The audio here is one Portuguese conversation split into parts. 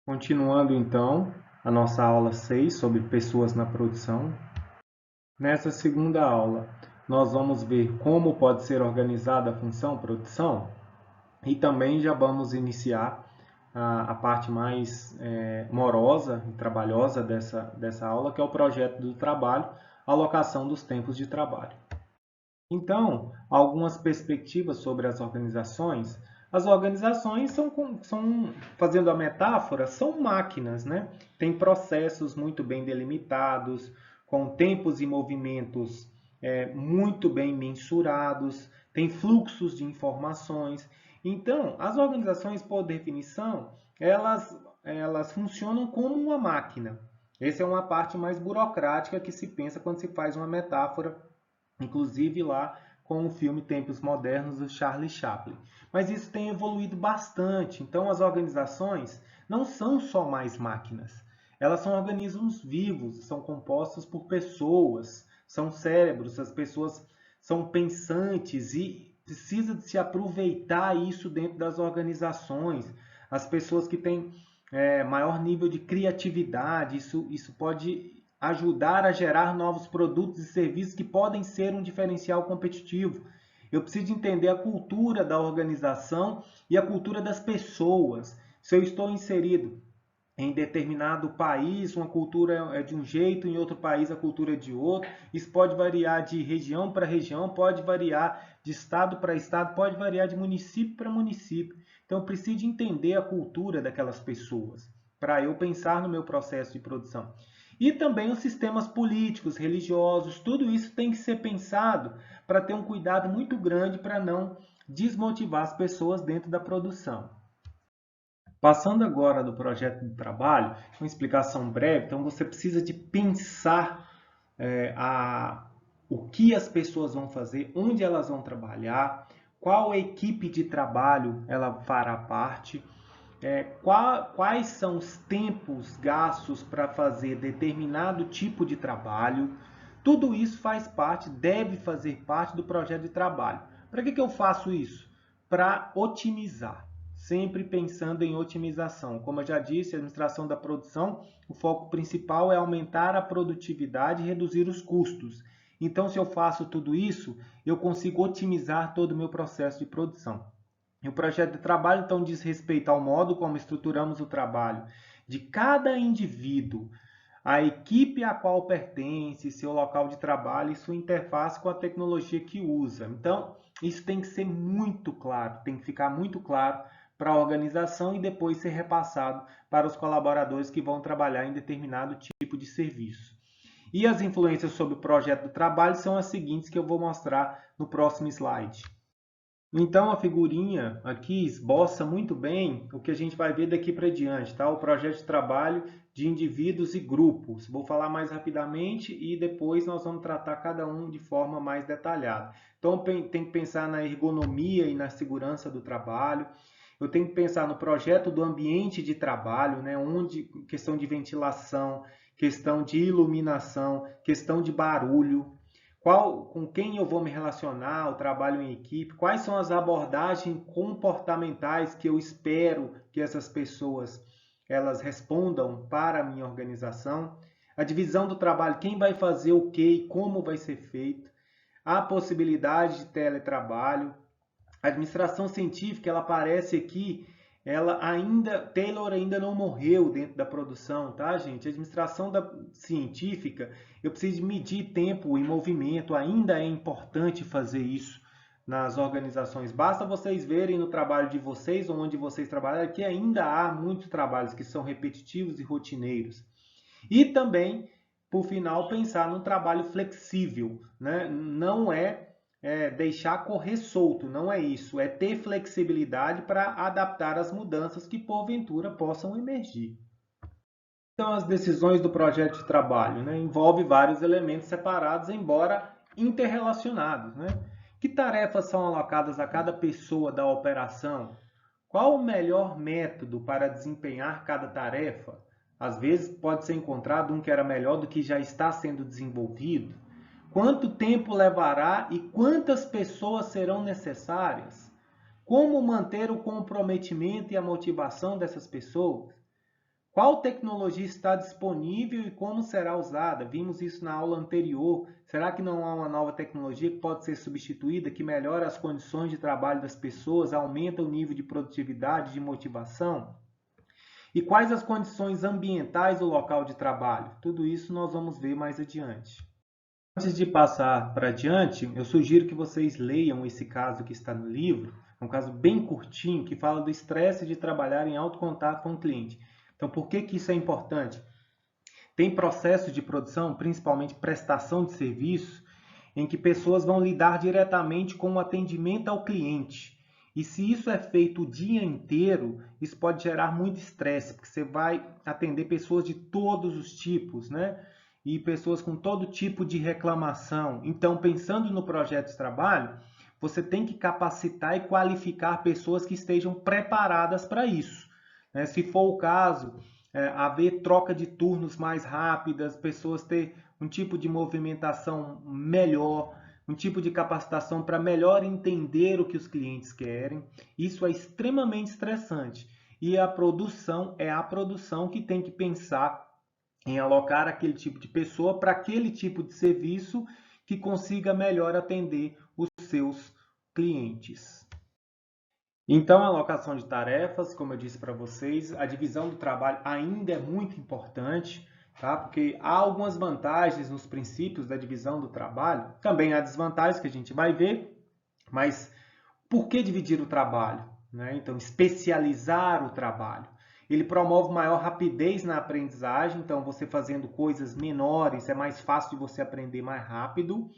Continuando então a nossa aula 6 sobre pessoas na produção. Nessa segunda aula, nós vamos ver como pode ser organizada a função produção e também já vamos iniciar a parte mais morosa e trabalhosa dessa aula, que é o projeto do trabalho, alocação dos tempos de trabalho. Então, algumas perspectivas sobre as organizações. As organizações fazendo a metáfora, são máquinas, né? Tem processos muito bem delimitados, com tempos e movimentos muito bem mensurados, tem fluxos de informações. Então, as organizações, por definição, elas funcionam como uma máquina. Essa é uma parte mais burocrática que se pensa quando se faz uma metáfora, inclusive lá com o filme Tempos Modernos do Charlie Chaplin. Mas isso tem evoluído bastante. Então as organizações não são só mais máquinas. Elas são organismos vivos, são compostos por pessoas, são cérebros, as pessoas são pensantes e precisa de se aproveitar isso dentro das organizações. As pessoas que têm maior nível de criatividade, isso pode ajudar a gerar novos produtos e serviços que podem ser um diferencial competitivo. Eu preciso entender a cultura da organização e a cultura das pessoas. Se eu estou inserido em determinado país, uma cultura é de um jeito, em outro país a cultura é de outro. Isso pode variar de região para região, pode variar de estado para estado, pode variar de município para município. Então eu preciso entender a cultura daquelas pessoas para eu pensar no meu processo de produção. E também os sistemas políticos, religiosos, tudo isso tem que ser pensado para ter um cuidado muito grande para não desmotivar as pessoas dentro da produção. Passando agora do projeto de trabalho, uma explicação breve, então você precisa de pensar o que as pessoas vão fazer, onde elas vão trabalhar, qual equipe de trabalho ela fará parte, quais são os tempos gastos para fazer determinado tipo de trabalho. Tudo isso faz parte, deve fazer parte do projeto de trabalho. Para que eu faço isso? Para otimizar, sempre pensando em otimização. Como eu já disse, a administração da produção, o foco principal é aumentar a produtividade e reduzir os custos. Então, se eu faço tudo isso, eu consigo otimizar todo o meu processo de produção. E o projeto de trabalho, então, diz respeito ao modo como estruturamos o trabalho de cada indivíduo, a equipe a qual pertence, seu local de trabalho e sua interface com a tecnologia que usa. Então, isso tem que ser muito claro, tem que ficar muito claro para a organização e depois ser repassado para os colaboradores que vão trabalhar em determinado tipo de serviço. E as influências sobre o projeto do trabalho são as seguintes que eu vou mostrar no próximo slide. Então a figurinha aqui esboça muito bem o que a gente vai ver daqui para diante, tá? O projeto de trabalho de indivíduos e grupos. Vou falar mais rapidamente e depois nós vamos tratar cada um de forma mais detalhada. Então tem que pensar na ergonomia e na segurança do trabalho. Eu tenho que pensar no projeto do ambiente de trabalho, né? Onde questão de ventilação, questão de iluminação, questão de barulho. Com quem eu vou me relacionar, o trabalho em equipe, quais são as abordagens comportamentais que eu espero que essas pessoas elas respondam para a minha organização, a divisão do trabalho, quem vai fazer o que e como vai ser feito, a possibilidade de teletrabalho, a administração científica, ela aparece aqui, Taylor ainda não morreu dentro da produção, tá, gente? A administração científica, eu preciso medir tempo e movimento, ainda é importante fazer isso nas organizações. Basta vocês verem no trabalho de vocês, onde vocês trabalham, que ainda há muitos trabalhos que são repetitivos e rotineiros. E também, por final, pensar num trabalho flexível, né? Não deixar correr solto, não é isso. É ter flexibilidade para adaptar as mudanças que porventura possam emergir. Então, as decisões do projeto de trabalho, né, envolve vários elementos separados, embora interrelacionados, né? Que tarefas são alocadas a cada pessoa da operação? Qual o melhor método para desempenhar cada tarefa? Às vezes pode ser encontrado um que era melhor do que já está sendo desenvolvido. Quanto tempo levará e quantas pessoas serão necessárias? Como manter o comprometimento e a motivação dessas pessoas? Qual tecnologia está disponível e como será usada? Vimos isso na aula anterior. Será que não há uma nova tecnologia que pode ser substituída, que melhora as condições de trabalho das pessoas, aumenta o nível de produtividade, de motivação? E quais as condições ambientais do local de trabalho? Tudo isso nós vamos ver mais adiante. Antes de passar para adiante, eu sugiro que vocês leiam esse caso que está no livro. É um caso bem curtinho que fala do estresse de trabalhar em alto contato com o cliente. Então, por que isso é importante? Tem processos de produção, principalmente prestação de serviço, em que pessoas vão lidar diretamente com o atendimento ao cliente. E se isso é feito o dia inteiro, isso pode gerar muito estresse, porque você vai atender pessoas de todos os tipos, né? E pessoas com todo tipo de reclamação. Então, pensando no projeto de trabalho, você tem que capacitar e qualificar pessoas que estejam preparadas para isso. Se for o caso, haver troca de turnos mais rápidas, pessoas ter um tipo de movimentação melhor, um tipo de capacitação para melhor entender o que os clientes querem. Isso é extremamente estressante. E a produção é a produção que tem que pensar em alocar aquele tipo de pessoa para aquele tipo de serviço que consiga melhor atender os seus clientes. Então, a alocação de tarefas, como eu disse para vocês, a divisão do trabalho ainda é muito importante, tá? Porque há algumas vantagens nos princípios da divisão do trabalho, também há desvantagens que a gente vai ver, mas por que dividir o trabalho, né? Então, especializar o trabalho. Ele promove maior rapidez na aprendizagem, então você fazendo coisas menores é mais fácil de você aprender mais rápido.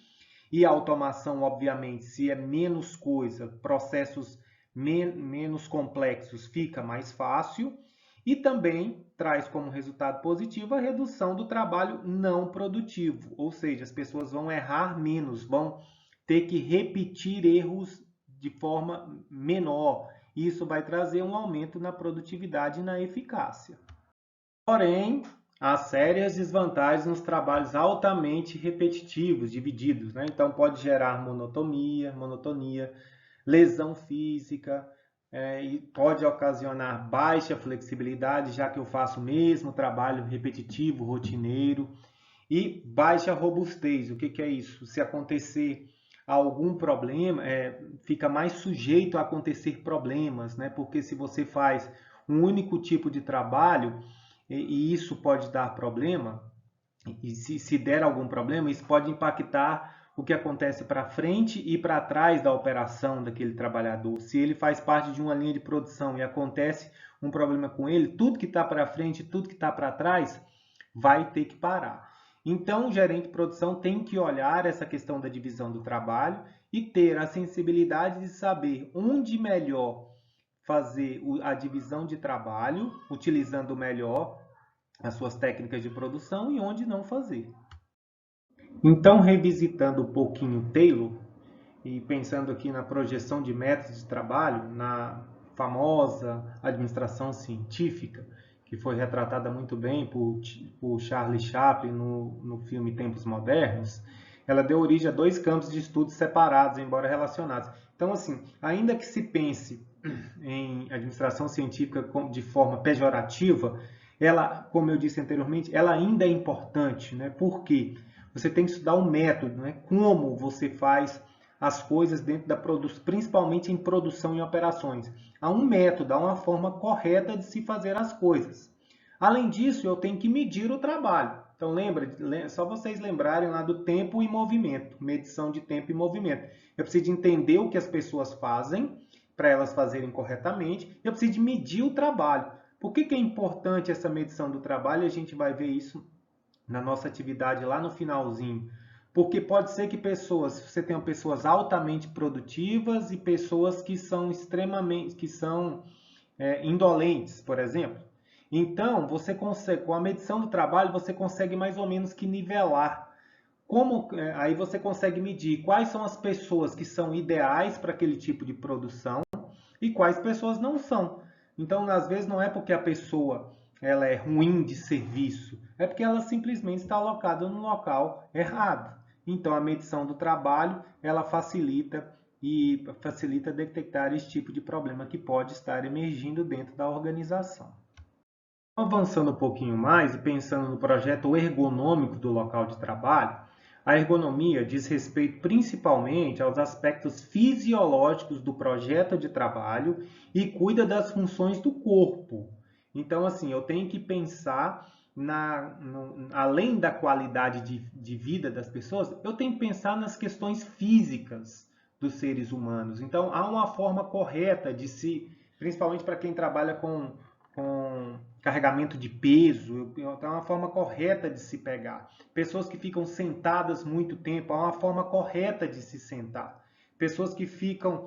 E a automação, obviamente, se é menos coisa, processos menos complexos, fica mais fácil. E também traz como resultado positivo a redução do trabalho não produtivo, ou seja, as pessoas vão errar menos, vão ter que repetir erros de forma menor. Isso vai trazer um aumento na produtividade e na eficácia. Porém, há sérias desvantagens nos trabalhos altamente repetitivos, divididos, né? Então pode gerar monotonia, lesão física, e pode ocasionar baixa flexibilidade, já que eu faço o mesmo trabalho repetitivo, rotineiro, e baixa robustez. O que é isso? Se acontecer algum problema, fica mais sujeito a acontecer problemas, né? Porque se você faz um único tipo de trabalho, e isso pode dar problema, e se der algum problema, isso pode impactar o que acontece para frente e para trás da operação daquele trabalhador. Se ele faz parte de uma linha de produção e acontece um problema com ele, tudo que está para frente, tudo que está para trás, vai ter que parar. Então, o gerente de produção tem que olhar essa questão da divisão do trabalho e ter a sensibilidade de saber onde melhor fazer a divisão de trabalho, utilizando melhor as suas técnicas de produção e onde não fazer. Então, revisitando um pouquinho o Taylor e pensando aqui na projeção de métodos de trabalho, na famosa administração científica, que foi retratada muito bem por Charlie Chaplin no filme Tempos Modernos, ela deu origem a dois campos de estudos separados, embora relacionados. Então, assim, ainda que se pense em administração científica de forma pejorativa, ela, como eu disse anteriormente, ela ainda é importante, né? Por quê? Você tem que estudar o método, né? Como você faz as coisas dentro da produção, principalmente em produção e operações. Há um método, há uma forma correta de se fazer as coisas. Além disso, eu tenho que medir o trabalho. Então, só vocês lembrarem lá do tempo e movimento, medição de tempo e movimento. Eu preciso de entender o que as pessoas fazem para elas fazerem corretamente. Eu preciso de medir o trabalho. Por que é importante essa medição do trabalho? A gente vai ver isso na nossa atividade lá no finalzinho. Porque pode ser que você tenha pessoas altamente produtivas e pessoas que são indolentes, por exemplo. Então, você consegue, com a medição do trabalho, você consegue mais ou menos que nivelar. Aí você consegue medir quais são as pessoas que são ideais para aquele tipo de produção e quais pessoas não são. Então, às vezes, não é porque a pessoa ela é ruim de serviço, é porque ela simplesmente está alocada no local errado. Então, a medição do trabalho, ela facilita detectar esse tipo de problema que pode estar emergindo dentro da organização. Avançando um pouquinho mais e pensando no projeto ergonômico do local de trabalho, a ergonomia diz respeito principalmente aos aspectos fisiológicos do projeto de trabalho e cuida das funções do corpo. Então, assim, eu tenho que pensar além da qualidade de vida das pessoas, eu tenho que pensar nas questões físicas dos seres humanos. Então, há uma forma correta de se, principalmente para quem trabalha com carregamento de peso, é uma forma correta de se pegar. Pessoas que ficam sentadas muito tempo, há uma forma correta de se sentar. Pessoas que ficam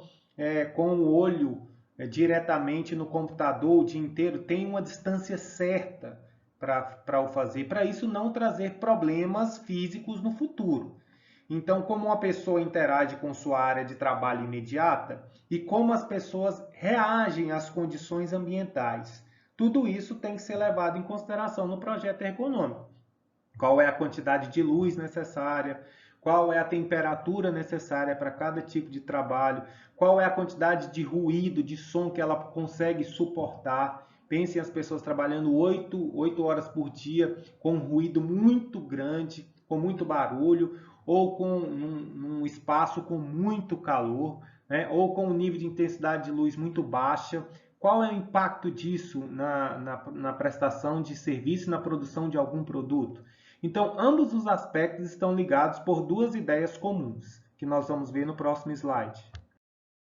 com o olho diretamente no computador o dia inteiro, tem uma distância certa para o fazer, para isso não trazer problemas físicos no futuro. Então, como uma pessoa interage com sua área de trabalho imediata e como as pessoas reagem às condições ambientais. Tudo isso tem que ser levado em consideração no projeto ergonômico. Qual é a quantidade de luz necessária, qual é a temperatura necessária para cada tipo de trabalho, qual é a quantidade de ruído, de som que ela consegue suportar. Pensem as pessoas trabalhando 8 horas por dia com um ruído muito grande, com muito barulho, ou com um espaço com muito calor, né? Ou com um nível de intensidade de luz muito baixa. Qual é o impacto disso na prestação de serviço e na produção de algum produto? Então, ambos os aspectos estão ligados por duas ideias comuns, que nós vamos ver no próximo slide.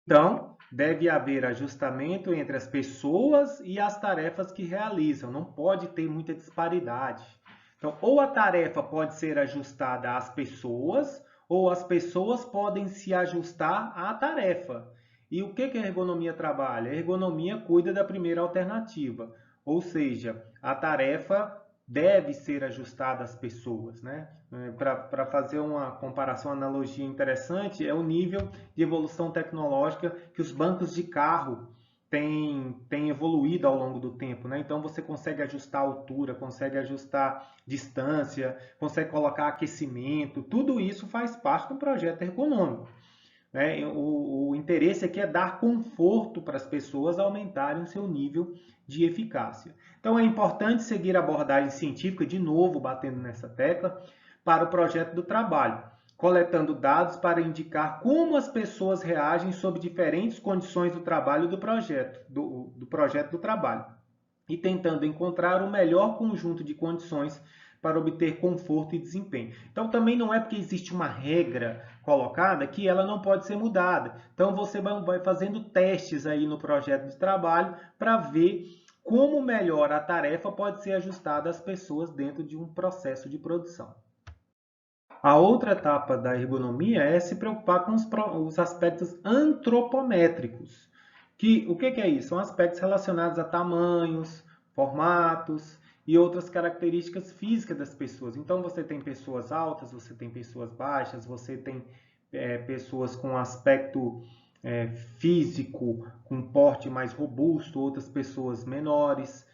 Então, deve haver ajustamento entre as pessoas e as tarefas que realizam, não pode ter muita disparidade. Então, ou a tarefa pode ser ajustada às pessoas, ou as pessoas podem se ajustar à tarefa. E o que a ergonomia trabalha? A ergonomia cuida da primeira alternativa, ou seja, a tarefa deve ser ajustada às pessoas, né? Para fazer uma comparação, uma analogia interessante, é o nível de evolução tecnológica que os bancos de carro têm evoluído ao longo do tempo, né? Então você consegue ajustar a altura, consegue ajustar distância, consegue colocar aquecimento, tudo isso faz parte do projeto ergonômico. Né? O interesse aqui é dar conforto para as pessoas aumentarem o seu nível de eficácia. Então é importante seguir a abordagem científica, de novo batendo nessa tecla, para o projeto do trabalho, coletando dados para indicar como as pessoas reagem sob diferentes condições do trabalho do projeto do trabalho, e tentando encontrar o melhor conjunto de condições para obter conforto e desempenho. Então também não é porque existe uma regra colocada que ela não pode ser mudada. Então você vai fazendo testes aí no projeto de trabalho para ver como melhor a tarefa pode ser ajustada às pessoas dentro de um processo de produção. A outra etapa da ergonomia é se preocupar com os aspectos antropométricos. O que é isso? São aspectos relacionados a tamanhos, formatos e outras características físicas das pessoas. Então você tem pessoas altas, você tem pessoas baixas, você tem pessoas com aspecto físico, com porte mais robusto, outras pessoas menores.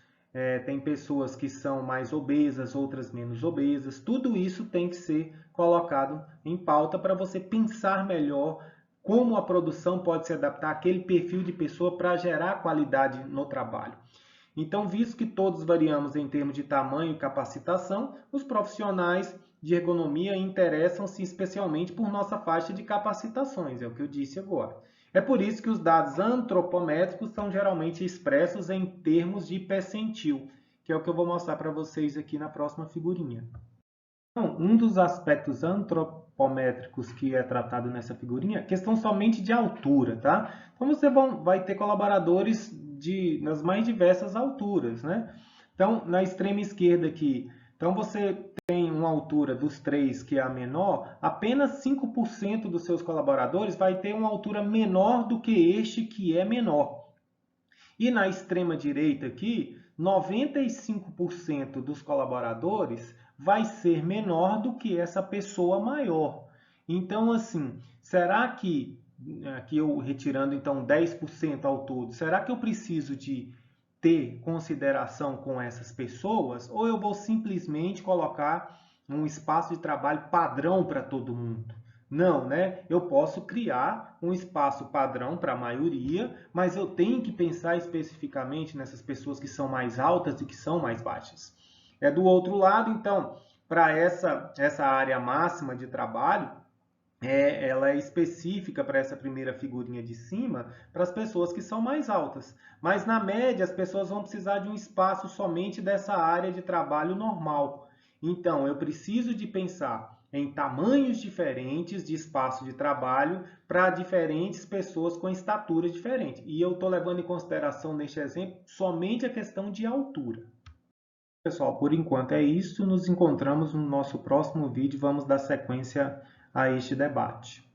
Tem pessoas que são mais obesas, outras menos obesas. Tudo isso tem que ser colocado em pauta para você pensar melhor como a produção pode se adaptar àquele perfil de pessoa para gerar qualidade no trabalho. Então, visto que todos variamos em termos de tamanho e capacitação, os profissionais de ergonomia interessam-se especialmente por nossa faixa de capacitações, é o que eu disse agora. É por isso que os dados antropométricos são geralmente expressos em termos de percentil, que é o que eu vou mostrar para vocês aqui na próxima figurinha. Então, um dos aspectos antropométricos que é tratado nessa figurinha é questão somente de altura, tá? Então você vai ter colaboradores nas mais diversas alturas, né? Então, na extrema esquerda aqui, então você tem uma altura dos três que é a menor, apenas 5% dos seus colaboradores vai ter uma altura menor do que este que é menor. E na extrema direita aqui, 95% dos colaboradores vai ser menor do que essa pessoa maior. Então, assim, será que, aqui eu retirando então 10% ao todo, será que eu preciso de ter consideração com essas pessoas? Ou eu vou simplesmente colocar um espaço de trabalho padrão para todo mundo? Não, né? Eu posso criar um espaço padrão para a maioria, mas eu tenho que pensar especificamente nessas pessoas que são mais altas e que são mais baixas. É do outro lado, então, para essa área máxima de trabalho, ela é específica para essa primeira figurinha de cima, para as pessoas que são mais altas. Mas na média, as pessoas vão precisar de um espaço somente dessa área de trabalho normal. Então, eu preciso de pensar em tamanhos diferentes de espaço de trabalho para diferentes pessoas com estaturas diferentes. E eu estou levando em consideração neste exemplo somente a questão de altura. Pessoal, por enquanto é isso. Nos encontramos no nosso próximo vídeo. Vamos dar sequência a este debate.